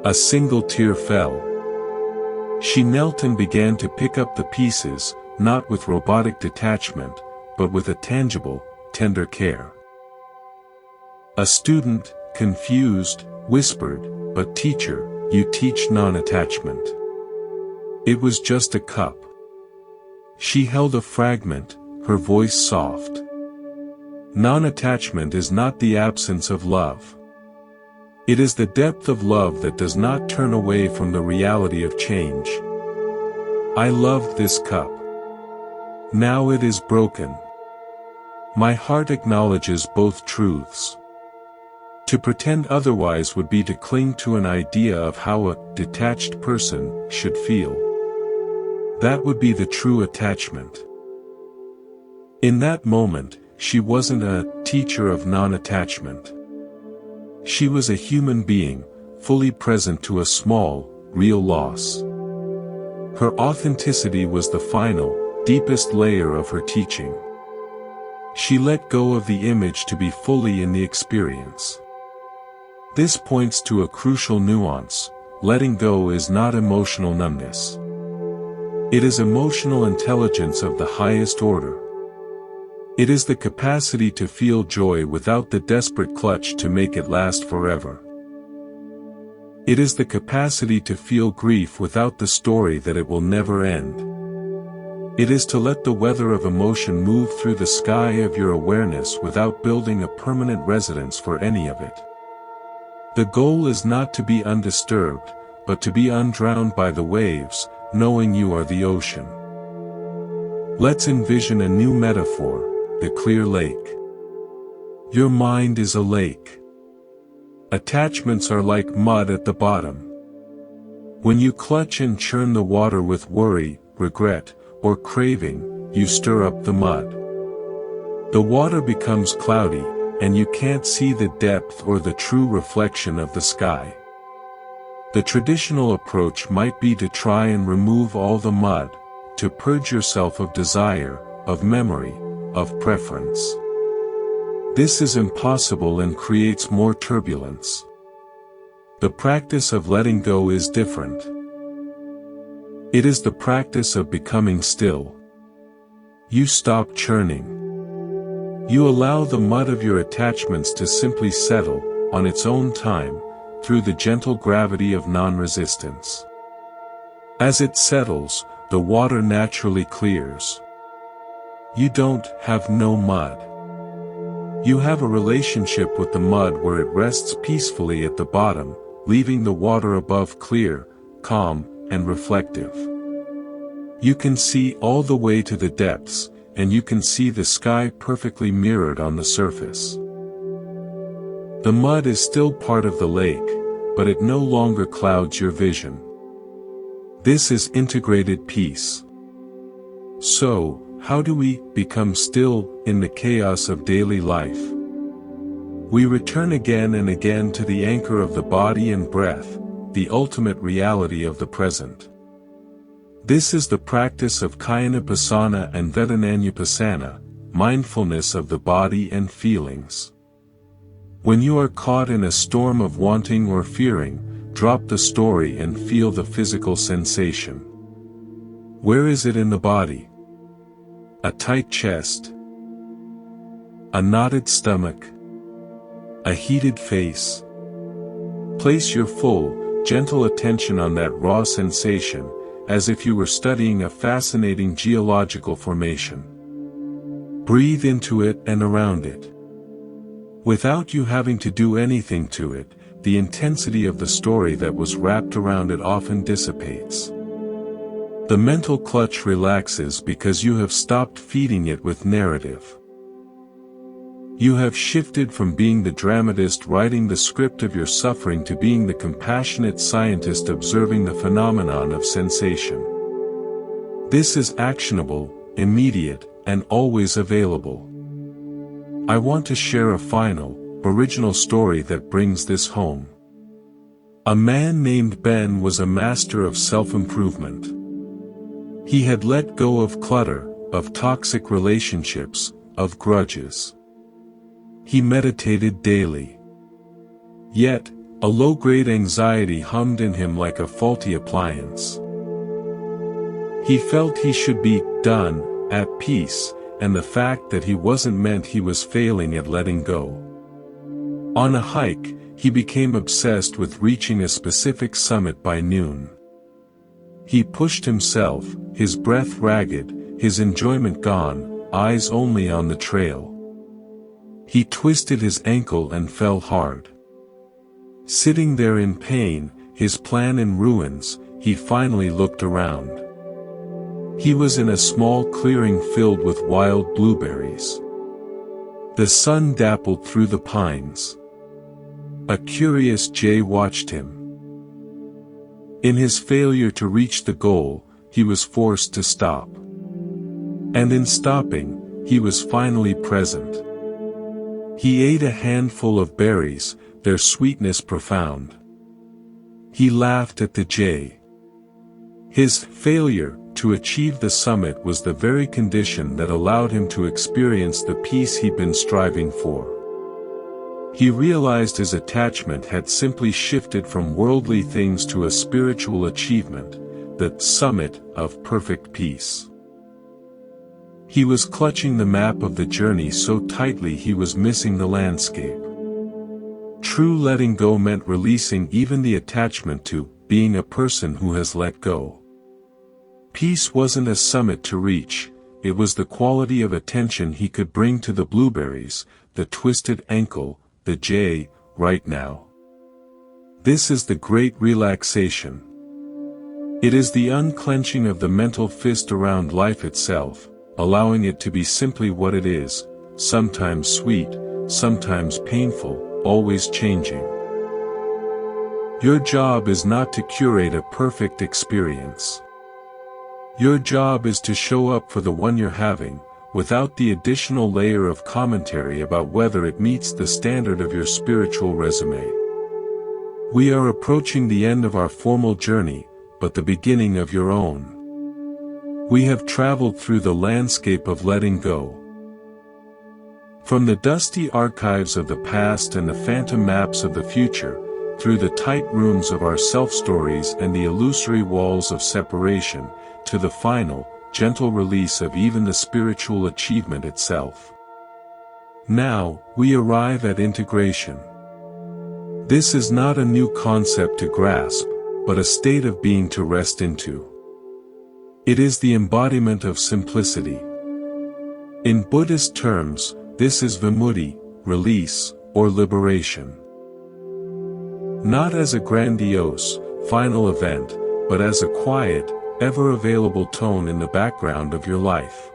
A single tear fell. She knelt and began to pick up the pieces, not with robotic detachment, but with a tangible, tender care. A student, confused, whispered, "But teacher, you teach non-attachment." It was just a cup. She held a fragment, her voice soft. Non-attachment is not the absence of love. It is the depth of love that does not turn away from the reality of change. I loved this cup. Now it is broken. My heart acknowledges both truths. To pretend otherwise would be to cling to an idea of how a detached person should feel. That would be the true attachment. In that moment, she wasn't a teacher of non-attachment. She was a human being, fully present to a small, real loss. Her authenticity was the final, deepest layer of her teaching. She let go of the image to be fully in the experience. This points to a crucial nuance: letting go is not emotional numbness. It is emotional intelligence of the highest order. It is the capacity to feel joy without the desperate clutch to make it last forever. It is the capacity to feel grief without the story that it will never end. It is to let the weather of emotion move through the sky of your awareness without building a permanent residence for any of it. The goal is not to be undisturbed, but to be undrowned by the waves, knowing you are the ocean. Let's envision a new metaphor: the clear lake. Your mind is a lake. Attachments are like mud at the bottom. When you clutch and churn the water with worry, regret, or craving, you stir up the mud. The water becomes cloudy, and you can't see the depth or the true reflection of the sky. The traditional approach might be to try and remove all the mud, to purge yourself of desire, of memory, of preference. This is impossible and creates more turbulence. The practice of letting go is different. It is the practice of becoming still. You stop churning. You allow the mud of your attachments to simply settle, on its own time, through the gentle gravity of non-resistance. As it settles, the water naturally clears. You don't have no mud. You have a relationship with the mud where it rests peacefully at the bottom, leaving the water above clear, calm, and reflective. You can see all the way to the depths, and you can see the sky perfectly mirrored on the surface. The mud is still part of the lake, but it no longer clouds your vision. This is integrated peace. So, how do we become still in the chaos of daily life? We return again and again to the anchor of the body and breath, the ultimate reality of the present. This is the practice of Kayanupassana and Vedananupassana, mindfulness of the body and feelings. When you are caught in a storm of wanting or fearing, drop the story and feel the physical sensation. Where is it in the body? A tight chest? A knotted stomach? A heated face? Place your full, gentle attention on that raw sensation, as if you were studying a fascinating geological formation. Breathe into it and around it. Without you having to do anything to it, the intensity of the story that was wrapped around it often dissipates. The mental clutch relaxes because you have stopped feeding it with narrative. You have shifted from being the dramatist writing the script of your suffering to being the compassionate scientist observing the phenomenon of sensation. This is actionable, immediate, and always available. I want to share a final, original story that brings this home. A man named Ben was a master of self-improvement. He had let go of clutter, of toxic relationships, of grudges. He meditated daily. Yet, a low-grade anxiety hummed in him like a faulty appliance. He felt he should be done, at peace, and the fact that he wasn't meant he was failing at letting go. On a hike, he became obsessed with reaching a specific summit by noon. He pushed himself, his breath ragged, his enjoyment gone, eyes only on the trail. He twisted his ankle and fell hard. Sitting there in pain, his plan in ruins, he finally looked around. He was in a small clearing filled with wild blueberries. The sun dappled through the pines. A curious jay watched him. In his failure to reach the goal, he was forced to stop. And in stopping, he was finally present. He ate a handful of berries, their sweetness profound. He laughed at the jay. His failure to achieve the summit was the very condition that allowed him to experience the peace he'd been striving for. He realized his attachment had simply shifted from worldly things to a spiritual achievement, the summit of perfect peace. He was clutching the map of the journey so tightly he was missing the landscape. True letting go meant releasing even the attachment to being a person who has let go. Peace wasn't a summit to reach, it was the quality of attention he could bring to the blueberries, the twisted ankle, the J, right now. This is the great relaxation. It is the unclenching of the mental fist around life itself, allowing it to be simply what it is, sometimes sweet, sometimes painful, always changing. Your job is not to curate a perfect experience. Your job is to show up for the one you're having, without the additional layer of commentary about whether it meets the standard of your spiritual resume. We are approaching the end of our formal journey, but the beginning of your own. We have traveled through the landscape of letting go. From the dusty archives of the past and the phantom maps of the future, through the tight rooms of our self-stories and the illusory walls of separation, to the final, gentle release of even the spiritual achievement itself. Now, we arrive at integration. This is not a new concept to grasp, but a state of being to rest into. It is the embodiment of simplicity. In Buddhist terms, this is vimutti, release, or liberation. Not as a grandiose, final event, but as a quiet, ever-available tone in the background of your life.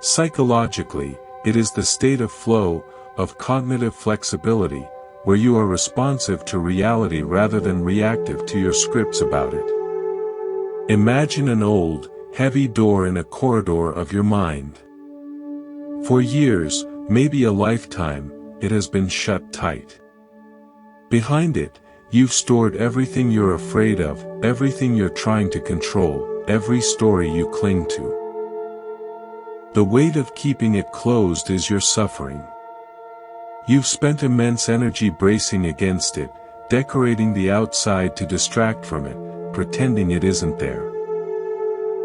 Psychologically, it is the state of flow, of cognitive flexibility, where you are responsive to reality rather than reactive to your scripts about it. Imagine an old, heavy door in a corridor of your mind. For years, maybe a lifetime, it has been shut tight. Behind it, you've stored everything you're afraid of, everything you're trying to control, every story you cling to. The weight of keeping it closed is your suffering. You've spent immense energy bracing against it, decorating the outside to distract from it, pretending it isn't there.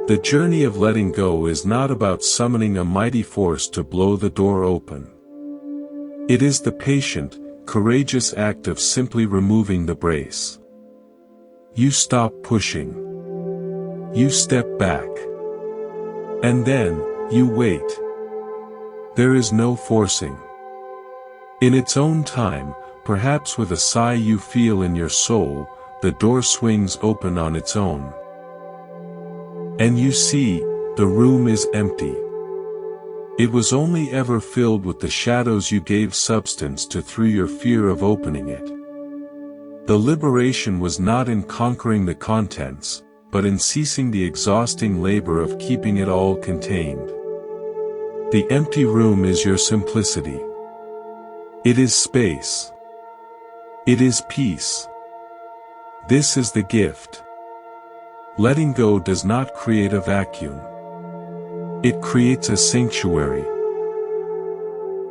The journey of letting go is not about summoning a mighty force to blow the door open. It is the patient, courageous act of simply removing the brace. You stop pushing. You step back. And then, you wait. There is no forcing. In its own time, perhaps with a sigh you feel in your soul, the door swings open on its own. And you see, the room is empty. It was only ever filled with the shadows you gave substance to through your fear of opening it. The liberation was not in conquering the contents, but in ceasing the exhausting labor of keeping it all contained. The empty room is your simplicity. It is space. It is peace. This is the gift. Letting go does not create a vacuum. It creates a sanctuary.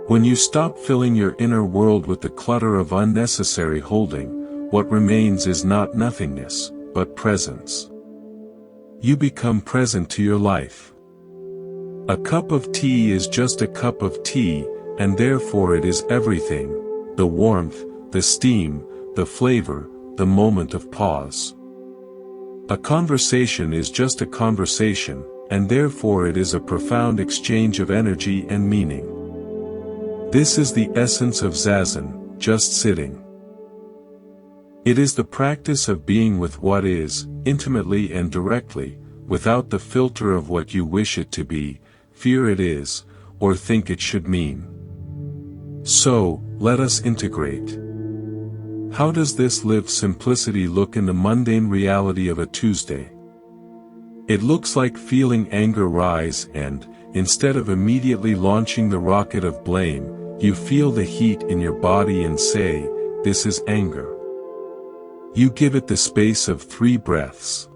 When you stop filling your inner world with the clutter of unnecessary holding, what remains is not nothingness, but presence. You become present to your life. A cup of tea is just a cup of tea, and therefore it is everything: the warmth, the steam, the flavor, the moment of pause. A conversation is just a conversation, and therefore it is a profound exchange of energy and meaning. This is the essence of Zazen, just sitting. It is the practice of being with what is, intimately and directly, without the filter of what you wish it to be, fear it is, or think it should mean. So, let us integrate. How does this lived simplicity look in the mundane reality of a Tuesday? It looks like feeling anger rise and, instead of immediately launching the rocket of blame, you feel the heat in your body and say, "This is anger." You give it the space of 3 breaths.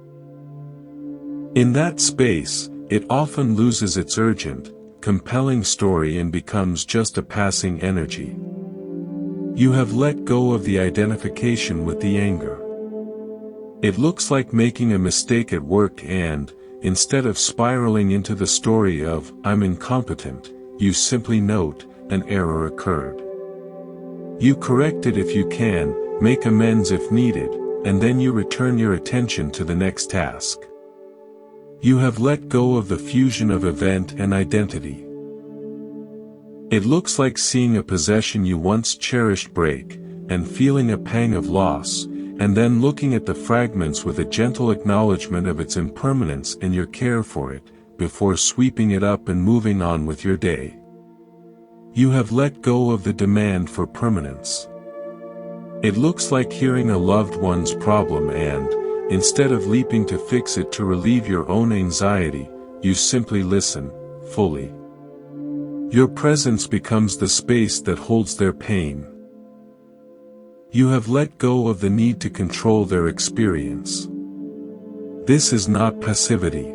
In that space, it often loses its urgent, compelling story and becomes just a passing energy. You have let go of the identification with the anger. It looks like making a mistake at work and, instead of spiraling into the story of, "I'm incompetent," you simply note, "An error occurred." You correct it if you can, make amends if needed, and then you return your attention to the next task. You have let go of the fusion of event and identity. It looks like seeing a possession you once cherished break, and feeling a pang of loss, and then looking at the fragments with a gentle acknowledgement of its impermanence and your care for it, before sweeping it up and moving on with your day. You have let go of the demand for permanence. It looks like hearing a loved one's problem and, instead of leaping to fix it to relieve your own anxiety, you simply listen, fully. Your presence becomes the space that holds their pain. You have let go of the need to control their experience. This is not passivity.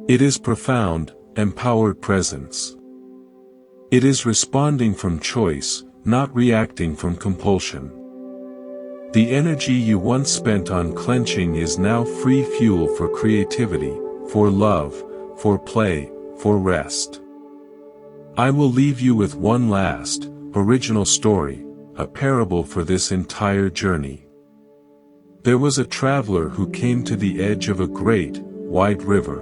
It is profound, empowered presence. It is responding from choice, not reacting from compulsion. The energy you once spent on clenching is now free fuel for creativity, for love, for play, for rest. I will leave you with one last, original story, a parable for this entire journey. There was a traveler who came to the edge of a great, wide river.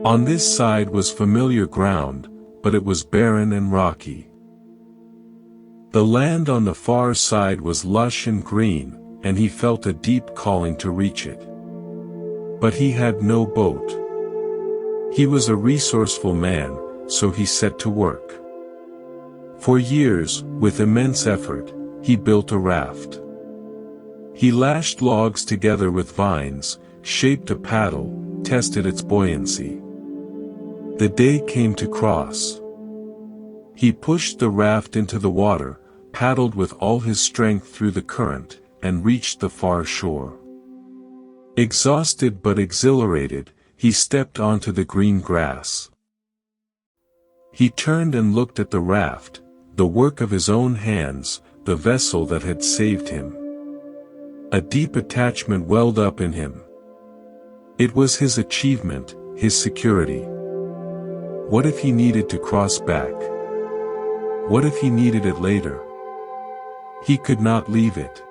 On this side was familiar ground, but it was barren and rocky. The land on the far side was lush and green, and he felt a deep calling to reach it. But he had no boat. He was a resourceful man, so he set to work. For years, with immense effort, he built a raft. He lashed logs together with vines, shaped a paddle, tested its buoyancy. The day came to cross. He pushed the raft into the water, paddled with all his strength through the current, and reached the far shore. Exhausted but exhilarated, he stepped onto the green grass. He turned and looked at the raft, the work of his own hands, the vessel that had saved him. A deep attachment welled up in him. It was his achievement, his security. What if he needed to cross back? What if he needed it later? He could not leave it.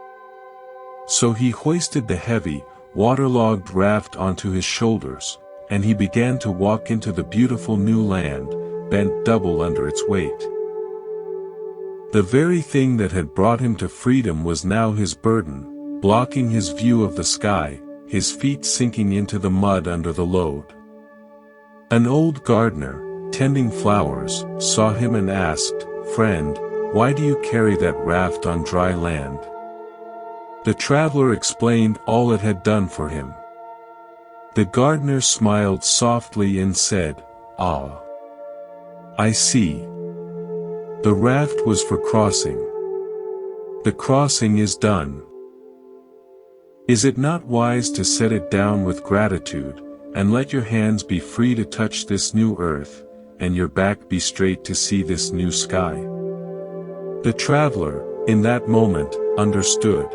So he hoisted the heavy, waterlogged raft onto his shoulders, and he began to walk into the beautiful new land, bent double under its weight. The very thing that had brought him to freedom was now his burden, blocking his view of the sky, his feet sinking into the mud under the load. An old gardener, tending flowers, saw him and asked, "Friend, why do you carry that raft on dry land?" The traveler explained all it had done for him. The gardener smiled softly and said, "Ah, I see. The raft was for crossing. The crossing is done. Is it not wise to set it down with gratitude, and let your hands be free to touch this new earth, and your back be straight to see this new sky?" The traveler, in that moment, understood.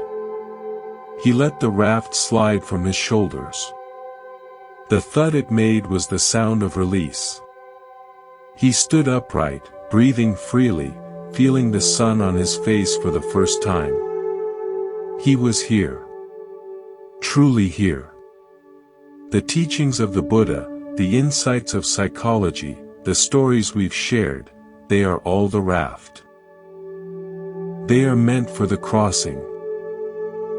He let the raft slide from his shoulders. The thud it made was the sound of release. He stood upright, breathing freely, feeling the sun on his face for the first time. He was here. Truly here. The teachings of the Buddha, the insights of psychology, the stories we've shared, they are all the raft. They are meant for the crossing.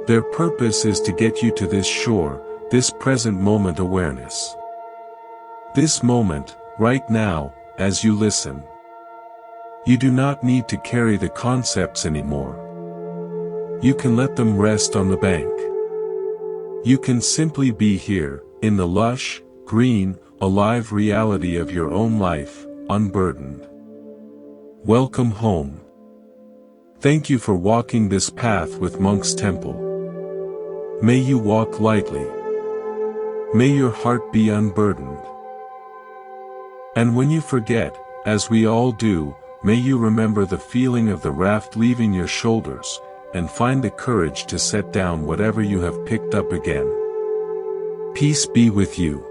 Their purpose is to get you to this shore, this present moment awareness. This moment, right now, as you listen. You do not need to carry the concepts anymore. You can let them rest on the bank. You can simply be here, in the lush, green, alive reality of your own life, unburdened. Welcome home. Thank you for walking this path with Monk's Temple. May you walk lightly. May your heart be unburdened. And when you forget, as we all do, may you remember the feeling of the raft leaving your shoulders, and find the courage to set down whatever you have picked up again. Peace be with you.